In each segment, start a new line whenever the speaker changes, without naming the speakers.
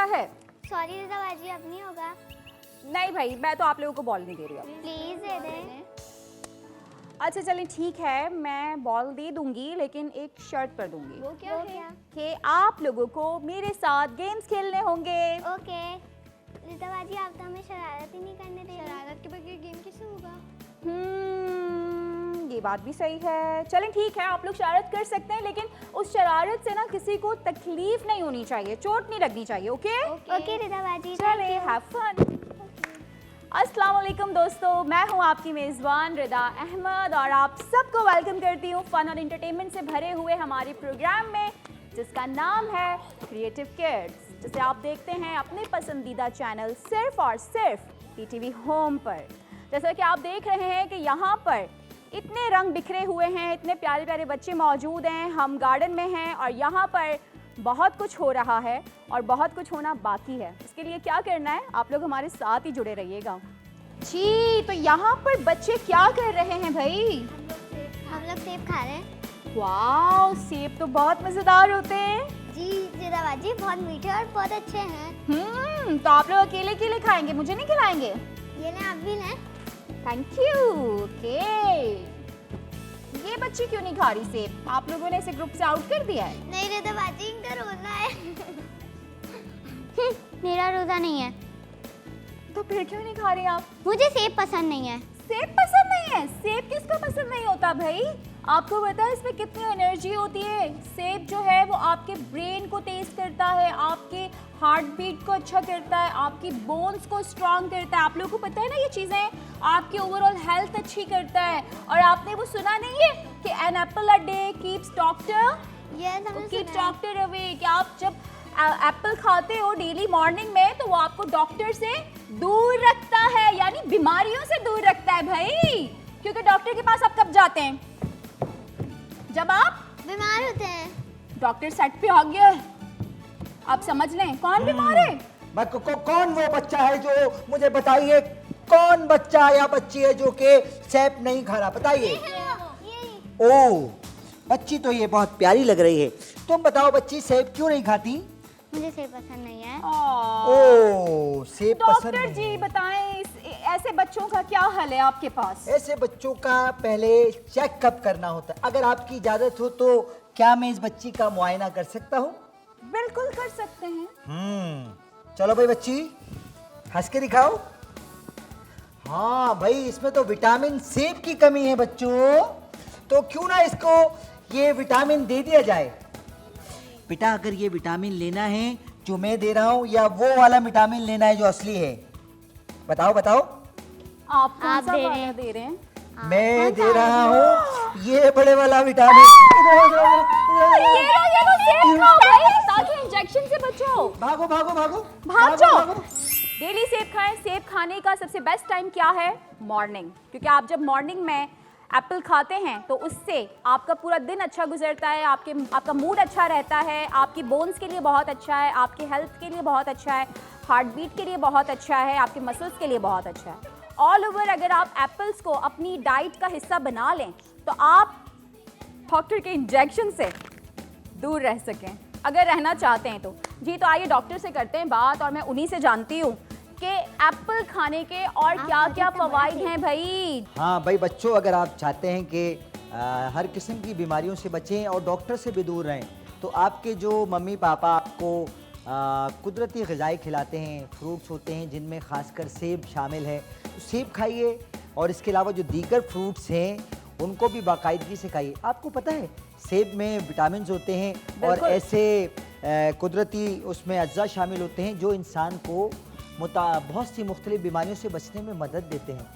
आता है?
सॉरी रिदा बाजी, अब नहीं होगा।
नहीं भाई, मैं तो आप लोगों को बॉल नहीं दे रही अब।
प्लीज दे दें।
अच्छा चलें ठीक है, मैं बॉल दे दूंगी लेकिन एक शर्त पर दूंगी।
वो क्या है?
कि आप लोगों को मेरे साथ गेम्स खेलने होंगे।
ओके रिदा बाजी, आप तो हमें शरारत ही नहीं करने दे रही। शरारत के बगैर गेम कैसे होगा?
ये बात भी सही है। चलें ठीक है, आप लोग शरारत कर सकते हैं लेकिन उस शरारत से ना किसी को तकलीफ नहीं होनी चाहिए, चोट नहीं लगनी चाहिए। ओके
ओके रिदा बाजी,
चलें, हैव फन। अस्सलाम वालेकुम दोस्तों, मैं हूं आपकी मेज़बान रिदा अहमद और आप सबको वेलकम करती हूं फन और एंटरटेनमेंट से भरे हुए हमारे प्रोग्राम में जिसका नाम है क्रिएटिव किड्स, जिसे आप देखते हैं अपने पसंदीदा चैनल सिर्फ और सिर्फ पीटीवी होम पर। जैसा कि आप देख रहे हैं कि यहाँ पर इतने रंग बिखरे हुए हैं, इतने प्यारे प्यारे बच्चे मौजूद हैं, हम गार्डन में हैं और यहाँ पर बहुत कुछ हो रहा है और बहुत कुछ होना बाकी है। इसके लिए क्या करना है, आप लोग हमारे साथ ही जुड़े रहिएगा। जी, तो यहाँ पर बच्चे क्या कर रहे हैं भाई?
हम लोग सेब खा रहे हैं।
वाह, सेब तो बहुत मजेदार होते हैं।
जी रिदा बाजी, बहुत मीठे और बहुत अच्छे हैं।
तो आप लोग अकेले अकेले खाएंगे, मुझे नहीं खिलाएंगे?
ये लें, आप भी लें।
Thank you. ओके, ये बच्ची क्यों नहीं खा रही सेब? आप लोगों ने इसे ग्रुप से आउट कर दिया है?
नहीं रिदा बाजी, इनका रोजा है। मेरा रोजा नहीं है।
तो फिर क्यों नहीं खा रही आप?
मुझे सेब पसंद नहीं है।
सेब पसंद नहीं है? सेब किसको पसंद नहीं होता भाई? आपको पता है इसमें कितनी एनर्जी होती है? सेब जो है वो आपके ब्रेन को तेज करता है, आपके हार्ट बीट को अच्छा करता है, आपकी बोन्स को स्ट्रांग करता है। आप लोगों को पता है ना ये चीज़ें? आपकी ओवरऑल हेल्थ अच्छी करता है। और आपने वो सुना नहीं है कि an apple a day keeps doctor away, कि आप जब एप्पल खाते हो डेली मॉर्निंग में तो वो आपको डॉक्टर से दूर रखता है, यानी बीमारियों से दूर रखता है भाई। क्योंकि डॉक्टर के पास आप कब जाते हैं? जब आप
बीमार होते हैं।
डॉक्टर सेट पे आ गया है, आप समझ लें कौन बीमार है।
कौन वो बच्चा है जो, मुझे बताइए कौन बच्चा या बच्ची है जो कि सेब नहीं खा रहा, बताइए। ओ, बच्ची तो ये बहुत प्यारी लग रही है। तुम बताओ बच्ची, सेब क्यों नहीं खाती?
मुझे सेब पसंद नहीं है।
ओ, सेब पसंद
डॉक्टर जी बताएं, ऐसे बच्चों का क्या हल है आपके पास?
ऐसे बच्चों का पहले चेकअप करना होता है। अगर आपकी इजाजत हो तो क्या मैं इस बच्ची का मुआयना कर सकता हूँ?
बिल्कुल कर सकते हैं।
चलो भाई बच्ची, हंस के दिखाओ। हाँ भाई, इसमें तो विटामिन सेब की कमी है बच्चों, तो क्यों ना इसको ये विटामिन दे दिया जाए। बेटा, अगर ये विटामिन लेना है जो मैं दे रहा हूँ या वो वाला विटामिन लेना है जो असली है, बताओ बताओ।
आप कौन सा वाला दे रहे हैं?
मैं दे रहा हूँ ये बड़े वाला विटामिन।
ये लो सेब खाओ भाई, ताकि इंजेक्शन से बचो।
भागो भागो भागो
भाग जाओ। डेली सेब खाएं। सेब खाने का सबसे बेस्ट टाइम क्या है? मॉर्निंग। क्योंकि आप जब मॉर्निंग में एप्पल खाते हैं तो उससे आपका पूरा दिन अच्छा गुजरता है, आपका मूड अच्छा रहता है, आपकी बोन्स के लिए बहुत अच्छा है, आपकी हेल्थ के लिए बहुत अच्छा है, हार्ट बीट के लिए बहुत अच्छा है, आपके मसल्स के लिए बहुत अच्छा है। ऑल ओवर अगर आप एप्पल्स को अपनी डाइट का हिस्सा बना लें तो आप डॉक्टर के इंजेक्शन से दूर रह सकें, अगर रहना चाहते हैं तो। जी, तो आइए डॉक्टर से करते हैं बात और मैं उन्हीं से जानती हूँ कि एप्पल खाने के और क्या क्या फवाइद हैं भाई।
हाँ भाई बच्चों, अगर आप चाहते हैं कि हर किस्म की बीमारियों से बचें और डॉक्टर से भी दूर रहें, तो आपके जो मम्मी पापा आपको कुदरती ग़िज़ाएँ खिलाते हैं, फ्रूट्स होते हैं जिनमें ख़ासकर सेब शामिल है, तो सेब खाइए। और इसके अलावा जो दीगर फ्रूट्स हैं उनको भी बाकायदगी से खाइए। आपको पता है सेब में विटामिन होते हैं और ऐसे कुदरती उसमें अज्जा शामिल होते हैं जो इंसान को बहुत सी मुख्तलिफ बीमारियों से बचने में मदद देते हैं।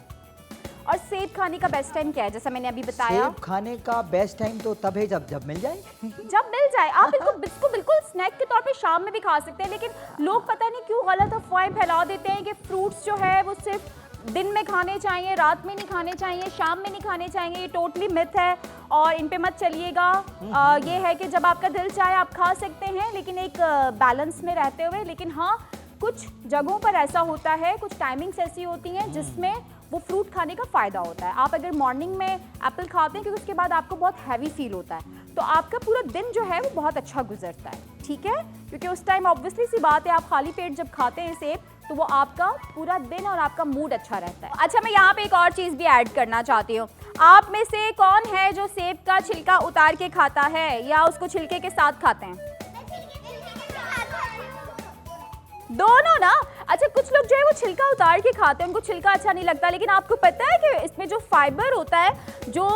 और सेब खाने का बेस्ट टाइम क्या है? जैसा मैंने अभी बताया,
सेब खाने का बेस्ट टाइम तो तब है जब मिल जाए।
जब मिल जाए। आप इसको बिल्कुल स्नैक के तौर पे शाम में भी खा सकते हैं, लेकिन लोग पता नहीं क्यों गलत अफवाहें फैला देते हैं कि फ्रूट्स जो है वो सिर्फ दिन में खाने चाहिए, रात में नहीं खाने चाहिए, शाम में नहीं खाने चाहिए। ये टोटली मिथ है और इन पे मत चलिएगा। ये है कि जब आपका दिल चाहे आप खा सकते हैं, लेकिन एक बैलेंस में रहते हुए। लेकिन हाँ, कुछ जगहों पर ऐसा होता है, कुछ टाइमिंग्स ऐसी होती हैं जिसमें वो फ्रूट खाने का फ़ायदा होता है। आप अगर मॉर्निंग में एप्पल खाते हैं क्योंकि उसके बाद आपको बहुत हैवी फील होता है, तो आपका पूरा दिन जो है वो बहुत अच्छा गुजरता है, ठीक है, क्योंकि उस टाइम ऑब्वियसली सी बात है आप खाली पेट जब खाते हैं सेब तो वो आपका पूरा दिन और आपका मूड अच्छा रहता है। अच्छा, मैं यहाँ पे एक और चीज़ भी ऐड करना चाहती हूँ। आप में से कौन है जो सेब का छिलका उतार के खाता है या उसको छिलके के साथ खाते हैं? दोनों ना। अच्छा, कुछ लोग जो है वो छिलका उतार के खाते हैं, उनको छिलका अच्छा नहीं लगता, लेकिन आपको पता है कि इसमें जो फाइबर होता है, जो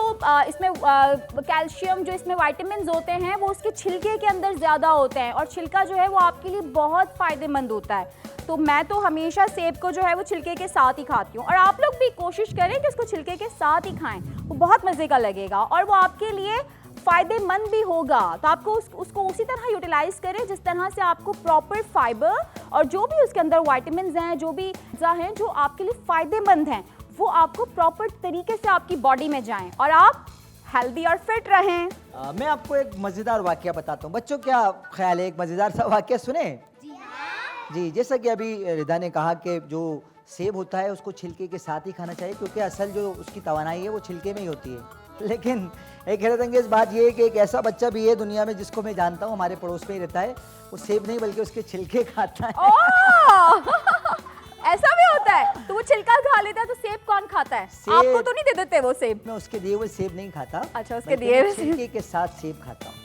इसमें कैल्शियम, जो इसमें विटामिन्स होते हैं वो उसके छिलके के अंदर ज़्यादा होते हैं और छिलका जो है वो आपके लिए बहुत फ़ायदेमंद होता है। तो मैं तो हमेशा सेब को जो है वो छिलके के साथ ही खाती हूँ और आप लोग भी कोशिश करें कि उसको छिलके के साथ ही खाएं, वो बहुत मज़े का लगेगा और वो आपके लिए फ़ायदेमंद भी होगा। तो आपको उसको उसी तरह यूटिलाइज करें जिस तरह से आपको प्रॉपर फाइबर और जो भी उसके अंदर विटामिन्स हैं, जो भी हैं जो आपके लिए फ़ायदेमंद हैं, वो आपको प्रॉपर तरीके से आपकी बॉडी में जाएं और आप हेल्दी और फिट रहें।
मैं आपको एक मज़ेदार वाकया बताता हूँ। बच्चों, क्या ख्याल है, एक मज़ेदार सा वाकया सुने? जी, जैसा कि अभी रिदा ने कहा कि जो सेब होता है उसको छिलके के साथ ही खाना चाहिए क्योंकि असल जो उसकी तवानाई है वो छिलके में ही होती है। लेकिन एक हैरत अंगेज बात ये है कि एक ऐसा बच्चा भी है दुनिया में जिसको मैं जानता हूँ, हमारे पड़ोस में ही रहता है, वो सेब नहीं बल्कि उसके छिलके खाता है।
ऐसा भी होता है? तो वो छिलका खा लेता है, तो सेब कौन खाता है? आपको तो नहीं दे देते वो सेब?
मैं उसके दिए हुए सेब नहीं खाता।
अच्छा, उसके दिए हुए
छिलके के साथ सेब खाता हूँ।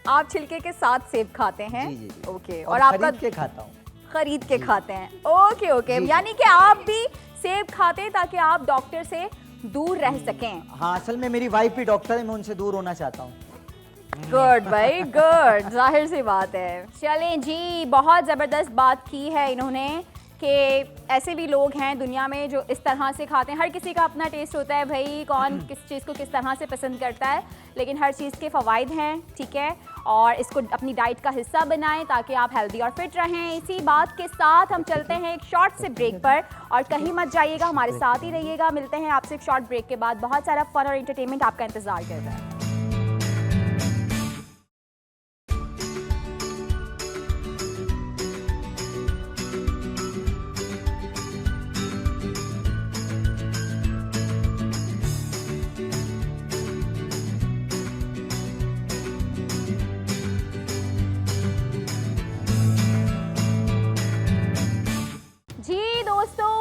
आप छिलके के साथ सेब खाते हैं?
जी जी जी।
ओके।
और
आपका
खरीद के खाता हूँ।
खरीद के खाते हैं, ओके ओके। यानी कि आप भी सेब खाते हैं ताकि आप डॉक्टर से दूर रह सकें।
हाँ, असल में मेरी वाइफ भी डॉक्टर है, मैं उनसे दूर होना चाहता हूँ।
गुड भाई, गुड, जाहिर सी बात है। चलें जी, बहुत ज़बरदस्त बात की है इन्होंने कि ऐसे भी लोग हैं दुनिया में जो इस तरह से खाते हैं। हर किसी का अपना टेस्ट होता है भाई, कौन किस चीज़ को किस तरह से पसंद करता है, लेकिन हर चीज़ के फ़वाइद हैं, ठीक है, और इसको अपनी डाइट का हिस्सा बनाएं ताकि आप हेल्दी और फिट रहें। इसी बात के साथ हम चलते हैं एक शॉर्ट से ब्रेक पर और कहीं मत जाइएगा, हमारे साथ ही रहिएगा। मिलते हैं आपसे एक शॉर्ट ब्रेक के बाद। बहुत सारा फन और एंटरटेनमेंट आपका इंतज़ार कर रहा है।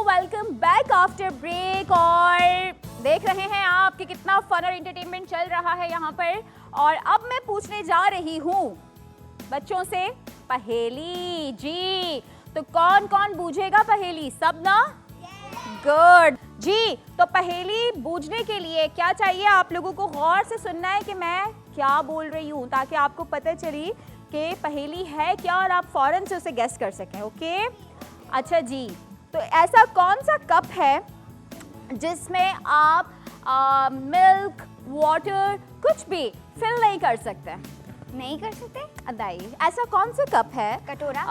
वेलकम बैक आफ्टर ब्रेक और देख रहे हैं आप कि कितना फन और एंटरटेनमेंट चल रहा है यहाँ पर। और अब मैं पूछने जा रही हूँ बच्चों से पहेली। जी, तो कौन कौन बूझेगा पहेली? सब ना? गुड जी। तो पहेली बूझने के लिए क्या चाहिए? आप लोगों को गौर से सुनना है कि मैं क्या बोल रही हूँ ताकि आपको पता चली कि पहेली है क्या और आप फौरन से उसे गेस कर सकें। ओके, अच्छा जी। तो ऐसा कौन सा कप है जिसमें आप मिल्क, वाटर, कुछ भी फिल नहीं कर सकते?
नहीं कर सकते?
अदाई, ऐसा कौन सा कप है?
कटोरा।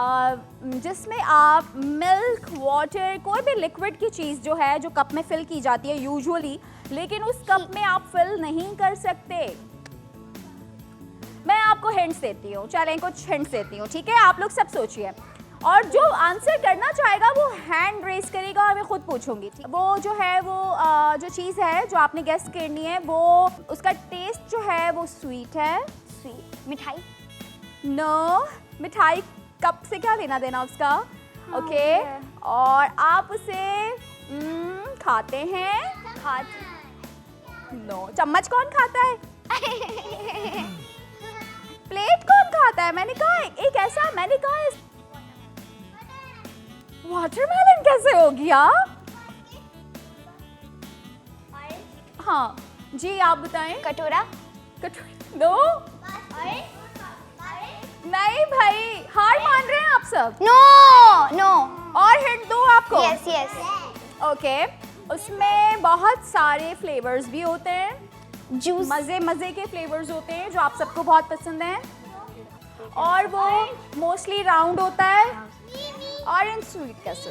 जिसमें आप मिल्क, वाटर, कोई भी लिक्विड की चीज़ जो है जो कप में फिल की जाती है यूजुअली, लेकिन उस कप में आप फिल नहीं कर सकते। मैं आपको हिंट्स देती हूँ, चलें कुछ हिंट्स देती हूँ, ठीक है? आप लोग सब सोचिए और जो आंसर करना चाहेगा वो हैंड रेस करेगा और मैं खुद पूछूंगी। वो जो है वो जो चीज़ है जो आपने गेस करनी है, वो उसका टेस्ट जो है वो स्वीट है।
स्वीट मिठाई?
नो, मिठाई कप से क्या लेना देना उसका? ओके, और आप उसे खाते हैं? नो। चम्मच कौन खाता है? प्लेट कौन खाता है? मैंने कहा एक ऐसा, मैंने कहा वाटरमेलन कैसे हो गया? हाँ जी, आप बताएं।
कटोरा?
दो? नहीं भाई, हार मान रहे हैं आप सब?
No no.
और हिंट दो आपको?
Yes yes.
ओके, उसमें बहुत सारे फ्लेवर्स भी होते हैं,
जूस?
मज़े मज़े के फ्लेवर्स होते हैं जो आप सबको बहुत पसंद हैं, और वो मोस्टली राउंड होता है। ऑरेंज स्वीट कैसे?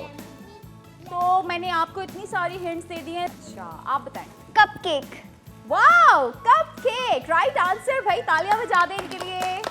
तो मैंने आपको इतनी सारी हिंट्स दे दी हैं। अच्छा, आप बताएं।
Cup cake?
Wow, cup cake, right answer भाई, तालियां बजा दें इनके लिए।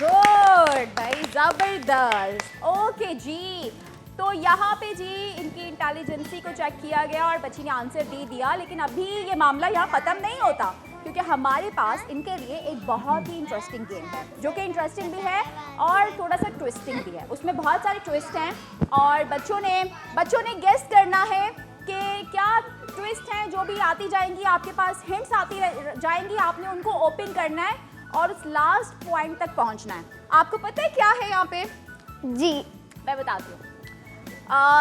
गुड भाई, जबरदस्त। ओके जी, तो यहाँ पे जी इनकी इंटेलिजेंसी को चेक किया गया और बच्ची ने आंसर दे दिया, लेकिन अभी ये मामला यहाँ ख़त्म नहीं होता, क्योंकि हमारे पास इनके लिए एक बहुत ही इंटरेस्टिंग गेम है, जो कि इंटरेस्टिंग भी है और थोड़ा सा ट्विस्टिंग भी है। उसमें बहुत सारे ट्विस्ट हैं और बच्चों ने गेस करना है कि क्या ट्विस्ट हैं। जो भी आती जाएंगी आपके पास हिंट्स आती जाएंगी, आपने उनको ओपन करना है और उस लास्ट पॉइंट तक पहुंचना है। आपको पता है क्या है यहाँ पे?
जी
मैं बताती हूँ।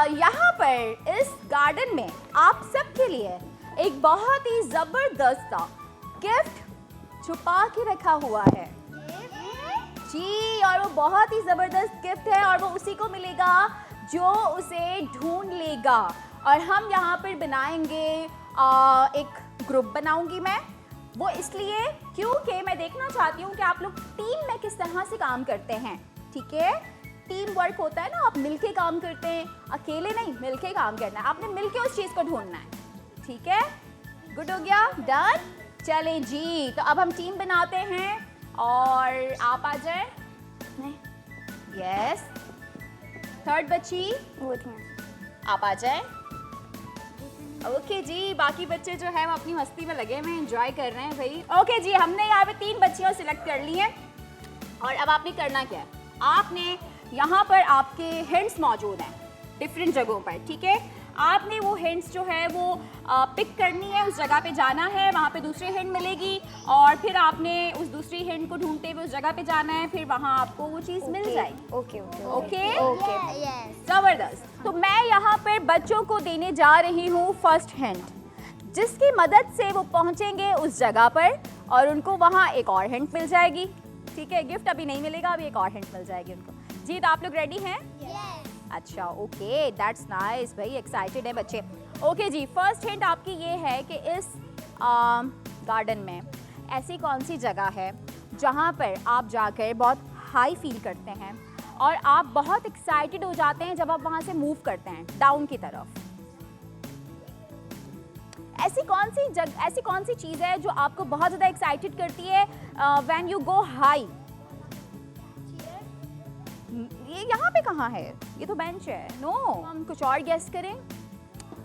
यहाँ पर इस गार्डन में आप सबके लिए एक बहुत ही ज़बरदस्त सा गिफ्ट छुपा के रखा हुआ है जी, और वो बहुत ही ज़बरदस्त गिफ्ट है और वो उसी को मिलेगा जो उसे ढूंढ लेगा। और हम यहाँ पर बनाएंगे एक ग्रुप बनाऊंगी मैं, वो इसलिए क्योंकि मैं देखना चाहती हूँ कि आप लोग टीम में किस तरह से काम करते हैं। ठीक है, टीम वर्क होता है ना, आप मिलके काम करते हैं, अकेले नहीं, मिलके काम करना है, आपने मिलके उस चीज़ को ढूंढना है। ठीक है, गुड हो गया, डन। चलें जी, तो अब हम टीम बनाते हैं और आप आ जाए। यस, थर्ड बच्ची
वो थी
आप आ जाए। ओके जी, बाकी बच्चे जो है वो अपनी मस्ती में लगे हुए हैं, एंजॉय कर रहे हैं भाई। ओके जी, हमने यहाँ पे 3 बच्चियाँ सिलेक्ट कर ली हैं और अब आपने करना क्या है, आपने यहाँ पर आपके हिंट्स मौजूद हैं डिफरेंट जगहों पर। ठीक है, आपने वो हिंट्स जो है वो पिक करनी है, उस जगह पे जाना है, वहाँ पे दूसरी हिंट मिलेगी और फिर आपने उस दूसरी हिंट को ढूंढते हुए उस जगह पे जाना है, फिर वहाँ आपको वो चीज़ मिल जाएगी।
ओके ओके
ओके
ओके
ज़बरदस्त। तो मैं यहाँ पर बच्चों को देने जा रही हूँ फर्स्ट हिंट, जिसकी मदद से वो पहुँचेंगे उस जगह पर और उनको वहाँ एक और हिंट मिल जाएगी। ठीक है, गिफ्ट अभी नहीं मिलेगा, अभी एक और हिंट मिल जाएगी उनको। जी, तो आप लोग रेडी हैं? अच्छा, ओके, दैट्स नाइस भाई, एक्साइटेड है बच्चे। ओके जी, फर्स्ट हिंट आपकी ये है कि इस गार्डन में ऐसी कौन सी जगह है जहाँ पर आप जाकर बहुत हाई फील करते हैं और आप बहुत एक्साइटेड हो जाते हैं जब आप वहाँ से मूव करते हैं डाउन की तरफ। ऐसी कौन सी चीज़ है जो आपको बहुत ज़्यादा एक्साइटेड करती है व्हेन यू गो हाई? ये यहाँ पे कहाँ है? ये तो बेंच है। नो, हम कुछ और गेस करें।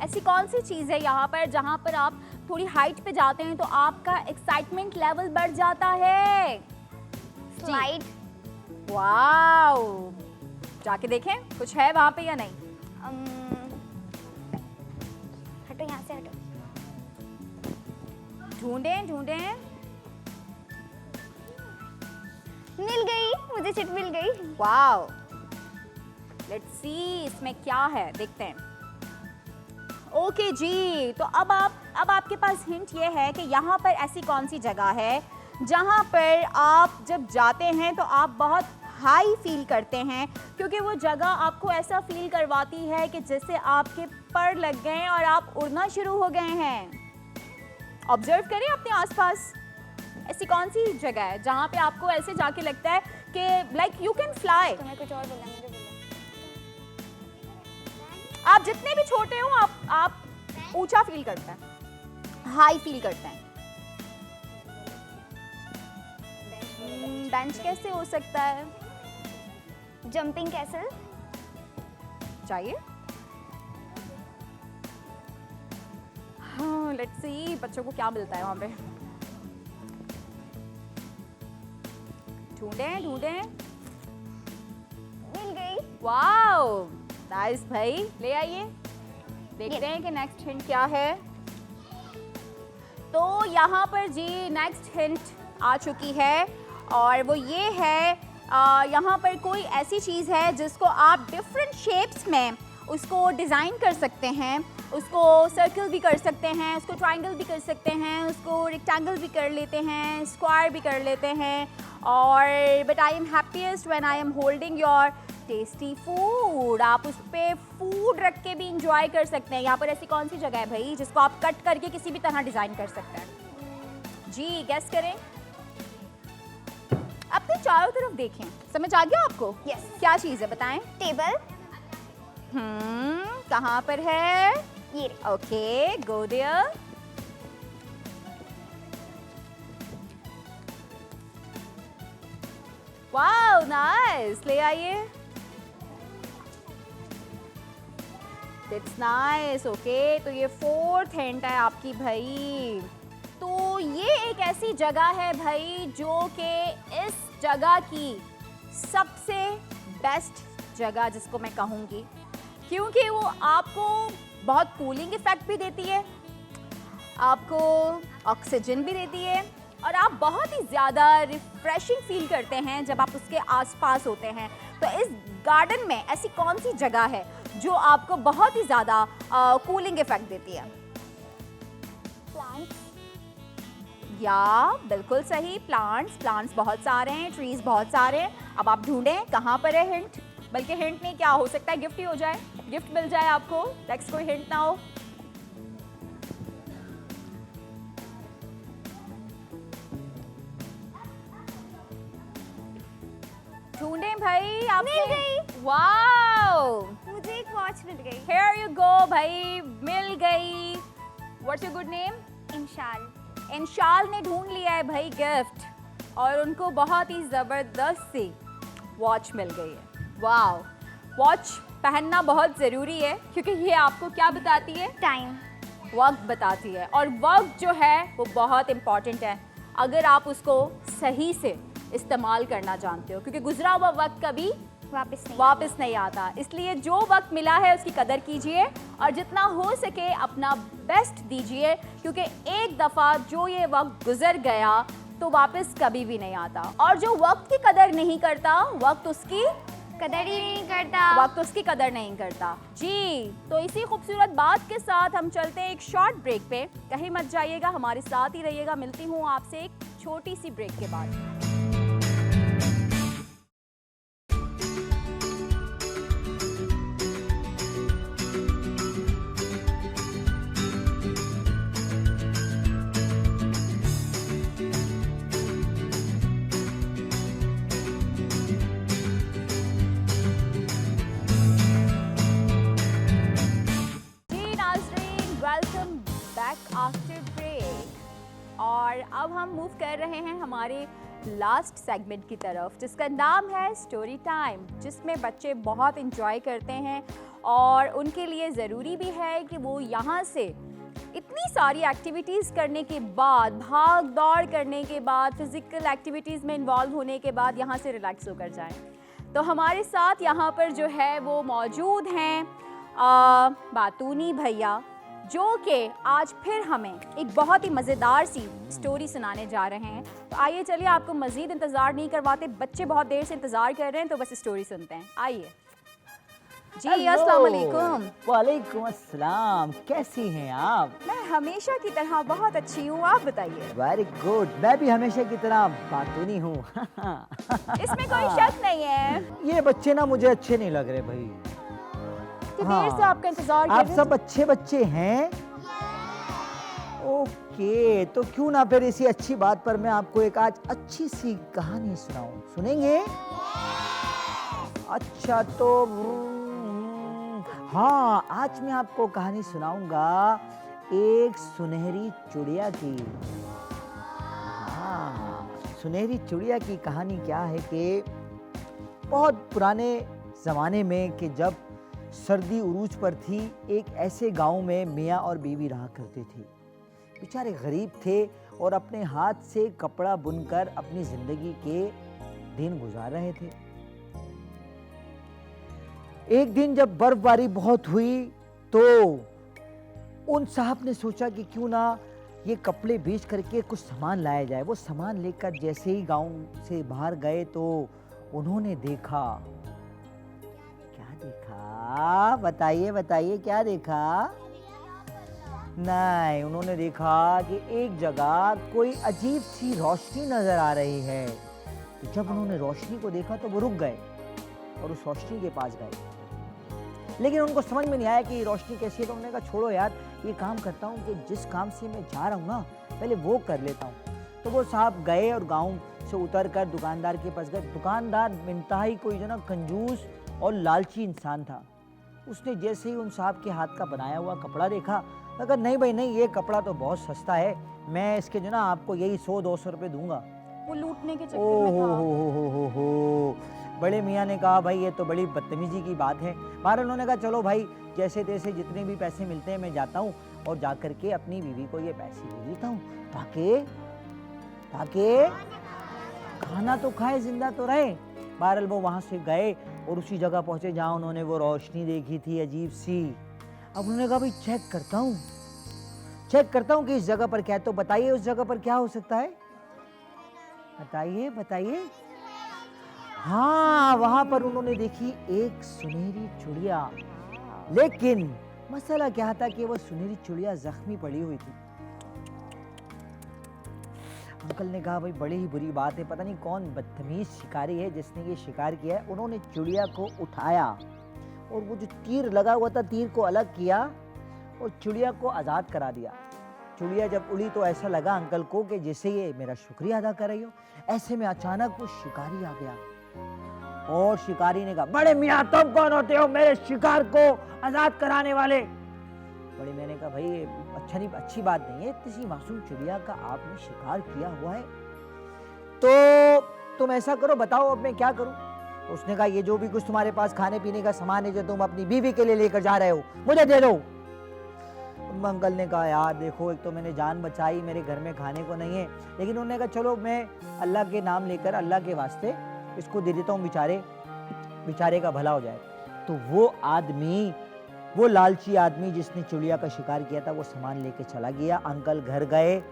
ऐसी कौन सी चीज़ है यहाँ पर जहाँ पर आप थोड़ी हाइट पे जाते हैं तो आपका एक्साइटमेंट लेवल बढ़ जाता है?
स्लाइड।
वाओ, जाके देखें कुछ है वहाँ पे या नहीं।
हटो यहाँ से, हटो।
ढूंढें।
मिल गई, मुझे चिट मिल गई।
वाओ, लेट्स सी इसमें क्या है, देखते हैं। ओके जी, तो अब आपके पास हिंट ये है कि यहाँ पर ऐसी कौन सी जगह है जहाँ पर आप जब जाते हैं तो आप बहुत हाई फील करते हैं, क्योंकि वो जगह आपको ऐसा फील करवाती है कि जैसे आपके पर लग गए और आप उड़ना शुरू हो गए हैं। ऑब्जर्व करें अपने आसपास, ऐसी कौन सी जगह है जहाँ पे आपको ऐसे जाके लगता है कि लाइक यू कैन फ्लाई।
तुम्हें कुछ और बोला, मुझे बोला।
आप जितने भी छोटे हो आप ऊंचा फील करते हैं, हाई फील करते हैं। बेंच कैसे हो सकता है?
Jumping castle.
चाहिए। हाँ, लेट्स सी बच्चों को क्या मिलता है वहाँ पे। ढूंढें।
मिल गई।
वाओ, नाइस भाई, ले आइए, देखते हैं कि नेक्स्ट हिंट क्या है। तो यहाँ पर जी नेक्स्ट हिंट आ चुकी है और वो ये है, यहाँ पर कोई ऐसी चीज़ है जिसको आप डिफरेंट शेप्स में उसको डिज़ाइन कर सकते हैं। उसको सर्कल भी कर सकते हैं, उसको ट्रायंगल भी कर सकते हैं, उसको रेक्टेंगल भी कर लेते हैं, स्क्वायर भी कर लेते हैं। और but I am happiest when I am holding your tasty food. आप उस पर फूड रख के भी इंजॉय कर सकते हैं। यहाँ पर ऐसी कौन सी जगह है भाई जिसको आप कट करके किसी भी तरह डिज़ाइन कर सकते हैं? जी, गेस करें। अपने चारों तरफ देखें, समझ आ गया आपको?
यस।
क्या चीज़ है बताएं?
टेबल।
कहाँ पर है?
ये
okay, go there. Wow, nice, ले आइए। That's nice. ओके, तो ये 4th हिंट है आपकी भाई। तो ये एक ऐसी जगह है भाई जो कि इस जगह की सबसे बेस्ट जगह जिसको मैं कहूँगी, क्योंकि वो आपको बहुत कूलिंग इफेक्ट भी देती है, आपको ऑक्सीजन भी देती है, और आप बहुत ही ज़्यादा रिफ्रेशिंग फील करते हैं जब आप उसके आसपास होते हैं। तो इस गार्डन में ऐसी कौन सी जगह है जो आपको बहुत ही ज़्यादा कूलिंग इफेक्ट देती है?
प्लांट्स।
या बिल्कुल सही, प्लांट्स बहुत सारे हैं, ट्रीज बहुत सारे हैं। अब आप ढूंढें कहाँ पर है हिंट, बल्कि हिंट नहीं, क्या हो सकता है, गिफ्ट ही हो जाए, गिफ्ट मिल जाए आपको, नेक्स्ट कोई हिंट ना हो। ढूंढें भाई, आप
मिल गई।
वाओ,
मुझे एक वॉच मिल गई।
हियर यू गो भाई, मिल गई। What's your good name?
Inshal.
Inshal ने ढूंढ लिया है भाई गिफ्ट, और उनको बहुत ही ज़बरदस्त सी वॉच मिल गई है। वाओ, वॉच पहनना बहुत ज़रूरी है क्योंकि ये आपको क्या बताती है?
टाइम,
वक्त बताती है, और वक्त जो है वो बहुत इम्पॉर्टेंट है अगर आप उसको सही से इस्तेमाल करना जानते हो, क्योंकि गुजरा हुआ वक्त कभी वापस नहीं आता। इसलिए जो वक्त मिला है उसकी कदर कीजिए और जितना हो सके अपना बेस्ट दीजिए, क्योंकि एक दफ़ा जो ये वक्त गुजर गया तो वापस कभी भी नहीं आता। और जो वक्त की कदर नहीं करता, वक्त उसकी
कदर ही नहीं करता।
वक्त उसकी कदर नहीं करता जी। तो इसी खूबसूरत बात के साथ हम चलते हैं एक शॉर्ट ब्रेक पे। कहीं मत जाइएगा, हमारे साथ ही रहिएगा। मिलती हूँ आपसे एक छोटी सी ब्रेक के बाद। आफ्टर ब्रेक, और अब हम मूव कर रहे हैं हमारे लास्ट सेगमेंट की तरफ, जिसका नाम है स्टोरी टाइम, जिसमें बच्चे बहुत इंजॉय करते हैं और उनके लिए ज़रूरी भी है कि वो यहाँ से इतनी सारी एक्टिविटीज़ करने के बाद, भाग दौड़ करने के बाद, फिज़िकल एक्टिविटीज़ में इन्वॉल्व होने के बाद यहाँ से रिलैक्स होकर जाएं। तो हमारे साथ यहाँ पर जो है वो मौजूद हैं बातूनी भैया, जो कि आज फिर हमें एक बहुत ही मज़ेदार सी स्टोरी सुनाने जा रहे हैं। तो आइए, चलिए, आपको मज़ीद इंतज़ार नहीं करवाते, बच्चे बहुत देर से इंतज़ार कर रहे हैं, तो बस स्टोरी सुनते हैं। आइए जी। अस्सलाम वालेकुम।
वालेकुम अस्सलाम, कैसी हैं आप?
मैं हमेशा की तरह बहुत अच्छी हूँ, आप बताइए।
वेरी गुड, मैं भी हमेशा की तरह बातूनी हूँ।
इसमें कोई शक नहीं है।
ये बच्चे ना मुझे अच्छे नहीं लग रहे भाई।
देर से आपका इंतजार कर
आप
रहे
सब अच्छे बच्चे हैं? ओके, तो क्यों ना फिर इसी अच्छी बात पर मैं आपको एक आज अच्छी सी कहानी सुनाऊं, सुनेंगे? अच्छा, तो हाँ, आज मैं आपको कहानी सुनाऊंगा एक सुनहरी चिड़िया की। हाँ, सुनहरी चिड़िया की कहानी क्या है कि बहुत पुराने ज़माने में कि जब सर्दी उरूज पर थी, एक ऐसे गांव में मियाँ और बीवी रहा करते थे। बेचारे गरीब थे और अपने हाथ से कपड़ा बुनकर अपनी ज़िंदगी के दिन गुजार रहे थे। एक दिन जब बर्फबारी बहुत हुई तो उन साहब ने सोचा कि क्यों ना ये कपड़े बेच करके कुछ सामान लाया जाए। वो सामान लेकर जैसे ही गांव से बाहर गए तो उन्होंने देखा, देखा, बताइए बताइए, क्या देखा? नहीं, उन्होंने देखा कि एक जगह कोई अजीब सी रोशनी नजर आ रही है। तो जब उन्होंने रोशनी को देखा तो वो रुक गए और उस रोशनी के पास गए, लेकिन उनको समझ में नहीं आया कि ये रोशनी कैसी है। तो उन्होंने कहा, छोड़ो यार, ये काम करता हूँ कि जिस काम से मैं जा रहा हूँ ना, पहले वो कर लेता हूँ। तो वो साहब गए और गाँव से उतर कर दुकानदार के पास गए। दुकानदार इंतहाई कोई जो ना कंजूस और लालची इंसान था। उसने जैसे ही उन साहब के हाथ का बनाया हुआ कपड़ा देखा, अगर नहीं भाई नहीं, ये कपड़ा तो बहुत सस्ता है, मैं इसके जो ना आपको यही 100-200 रुपये दूंगा।
वो लूटने के चक्कर में था।
हो। बड़े मियाँ ने कहा भाई ये तो बड़ी बदतमीजी की बात है। बाहर उन्होंने कहा चलो भाई जैसे तैसे जितने भी पैसे मिलते हैं मैं जाता हूँ और जा करके अपनी बीवी को ये पैसे दे देता हूँ ताकि खाना तो खाए जिंदा तो रहे। बहरहाल वो वहाँ से गए और उसी जगह पहुँचे जहाँ उन्होंने वो रोशनी देखी थी अजीब सी। अब उन्होंने कहा भाई चेक करता हूँ कि इस जगह पर क्या है। तो बताइए उस जगह पर क्या हो सकता है, बताइए। हाँ, वहां पर उन्होंने देखी एक सुनहरी चिड़िया। लेकिन मसला क्या था कि वो सुनहरी चिड़िया जख्मी पड़ी हुई थी। अंकल ने कहा भाई बड़ी ही बुरी बात है, पता नहीं कौन बदतमीज शिकारी है जिसने ये शिकार किया है। उन्होंने चिड़िया को उठाया और वो जो तीर लगा हुआ था तीर को अलग किया और चिड़िया को आज़ाद करा दिया। चिड़िया जब उड़ी तो ऐसा लगा अंकल को कि जैसे ये मेरा शुक्रिया अदा कर रही हो। ऐसे में अचानक वो शिकारी आ गया और शिकारी ने कहा बड़े मियाँ तुम कौन होते हो मेरे शिकार को आज़ाद कराने वाले। बड़े मियाँ ने कहा भाई अच्छी बात नहीं है, किसी मासूम चिड़िया का आपने शिकार किया हुआ है, तो तुम ऐसा करो बताओ अब मैं क्या करूं। उसने कहा ये जो भी कुछ तुम्हारे पास खाने पीने का सामान है जो तुम अपनी बीवी के लिए लेकर जा रहे हो मुझे दे दो। अंकल ने कहा यार देखो एक तो मैंने जान बचाई, मेरे घर में खाने को नहीं है, लेकिन उन्होंने कहा चलो मैं अल्लाह के नाम लेकर अल्लाह के वास्ते इसको दे देता हूँ, बेचारे का भला हो जाए। तो वो लालची आदमी जिसने चिड़िया का शिकार किया था वो सामान लेके चला गया। अंकल घर गए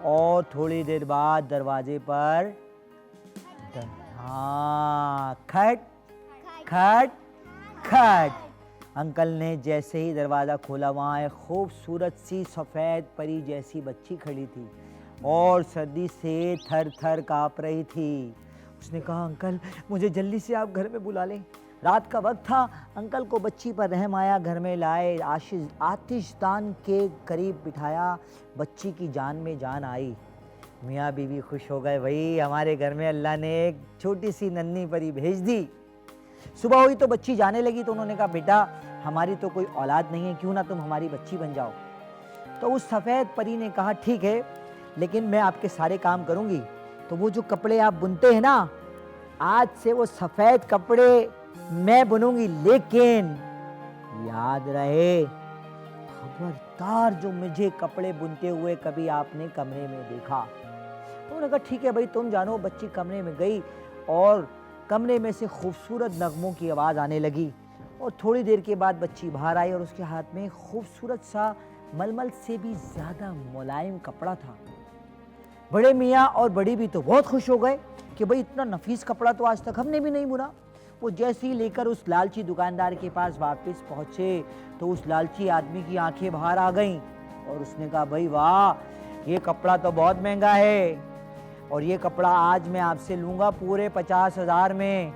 और थोड़ी देर बाद दरवाजे पर खट। अंकल ने जैसे ही दरवाज़ा खोला वहाँ एक खूबसूरत सी सफ़ेद परी जैसी बच्ची खड़ी थी और सर्दी से थर थर काँप रही थी। उसने कहा अंकल मुझे जल्दी से आप घर में बुला लें। रात का वक्त था, अंकल को बच्ची पर रहम आया, घर में लाए, आतिशदान के करीब बिठाया, बच्ची की जान में जान आई। मियाँ बीवी खुश हो गए, भाई हमारे घर में अल्लाह ने एक छोटी सी नन्ही परी भेज दी। सुबह हुई तो बच्ची जाने लगी तो उन्होंने कहा बेटा हमारी तो कोई औलाद नहीं है, क्यों ना तुम हमारी बच्ची बन जाओ। तो उस सफ़ेद परी ने कहा ठीक है लेकिन मैं आपके सारे काम करूँगी। तो वो जो कपड़े आप बुनते हैं ना, आज से वो सफ़ेद कपड़े मैं बुनूंगी, लेकिन याद रहे खबरदार जो मुझे कपड़े बुनते हुए कभी आपने कमरे में देखा। तो उन्होंने कहा ठीक है भाई तुम जानो। बच्ची कमरे में गई और कमरे में से खूबसूरत नगमों की आवाज़ आने लगी और थोड़ी देर के बाद बच्ची बाहर आई और उसके हाथ में खूबसूरत सा मलमल से भी ज़्यादा मुलायम कपड़ा था। बड़े मियाँ और बड़ी भी तो बहुत खुश हो गए कि भाई इतना नफीस कपड़ा तो आज तक हमने भी नहीं बुना। वो जैसे ही लेकर उस लालची दुकानदार के पास वापस पहुँचे तो उस लालची आदमी की आंखें बाहर आ गईं और उसने कहा भाई वाह ये कपड़ा तो बहुत महंगा है और ये कपड़ा आज मैं आपसे लूँगा पूरे 50,000 में,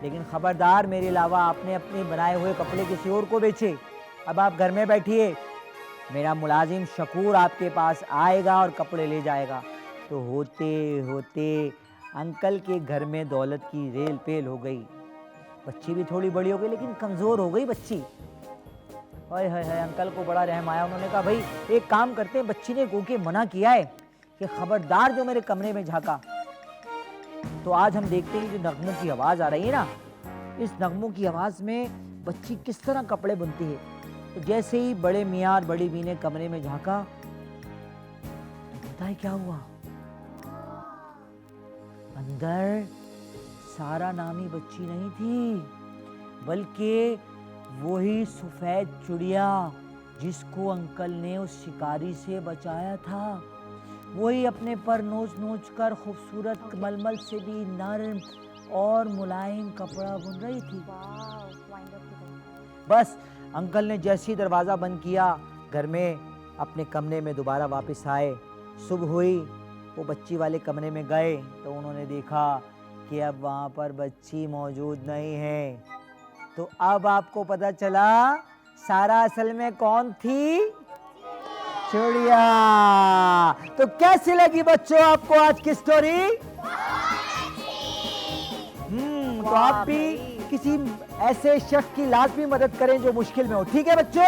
लेकिन खबरदार मेरे अलावा आपने अपने बनाए हुए कपड़े किसी और को बेचे। अब आप घर में बैठिए, मेरा मुलाजिम शकूर आपके पास आएगा और कपड़े ले जाएगा। तो होते होते अंकल के घर में दौलत की रेल पेल हो गई। बच्ची भी थोड़ी बड़ी हो गई लेकिन कमज़ोर हो गई बच्ची। हाय हाय हाय, अंकल को बड़ा रहम आया। उन्होंने कहा भाई एक काम करते हैं, बच्ची ने गोके मना किया है कि खबरदार जो मेरे कमरे में झांका। तो आज हम देखते हैं जो नगमों की आवाज़ आ रही है ना, इस नगमों की आवाज़ में बच्ची किस तरह कपड़े बुनती है। तो जैसे ही बड़े मियाँ और बड़ी बी ने कमरे में झांका तो पता है क्या हुआ, अंदर सारा नामी बच्ची नहीं थी बल्कि वही सफ़ेद चिड़िया जिसको अंकल ने उस शिकारी से बचाया था। वही अपने पर नोच कर खूबसूरत मलमल से भी नरम और मुलायम कपड़ा बुन रही थी। बस अंकल ने जैसे ही दरवाज़ा बंद किया, घर में अपने कमरे में दोबारा वापस आए। सुबह हुई, वो बच्ची वाले कमरे में गए तो उन्होंने देखा कि अब वहाँ पर बच्ची मौजूद नहीं है। तो अब आपको पता चला सारा असल में कौन थी, चिड़िया। तो कैसी लगी बच्चों आपको आज की स्टोरी? तो आप भी किसी ऐसे शख्स की लाजमी मदद करें जो मुश्किल में हो, ठीक है बच्चों?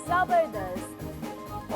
जबरदस्त।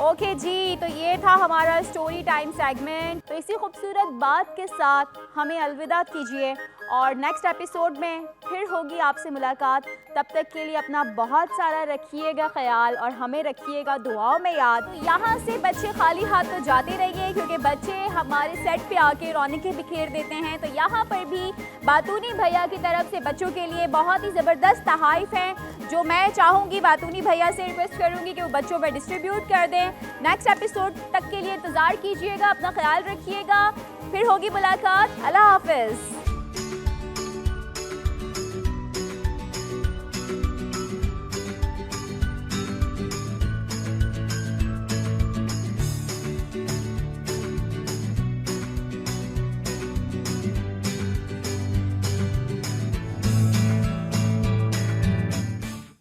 ओके जी, तो ये था हमारा स्टोरी टाइम सेगमेंट। तो इसी खूबसूरत बात के साथ हमें अलविदा कीजिए और नेक्स्ट एपिसोड में फिर होगी आपसे मुलाकात। तब तक के लिए अपना बहुत सारा रखिएगा ख्याल और हमें रखिएगा दुआओं में याद। तो यहाँ से बच्चे खाली हाथ तो जाते रहिए, क्योंकि बच्चे हमारे सेट पे आके रौनकें बिखेर देते हैं। तो यहाँ पर भी बातूनी भैया की तरफ से बच्चों के लिए बहुत ही ज़बरदस्त तहाइफ हैं, जो मैं चाहूँगी बातूनी भैया से रिक्वेस्ट करूँगी कि वो बच्चों पर डिस्ट्रीब्यूट कर दें। नेक्स्ट एपिसोड तक के लिए इंतज़ार कीजिएगा, अपना ख्याल रखिएगा, फिर होगी मुलाकात। अल्लाह हाफ़िज़।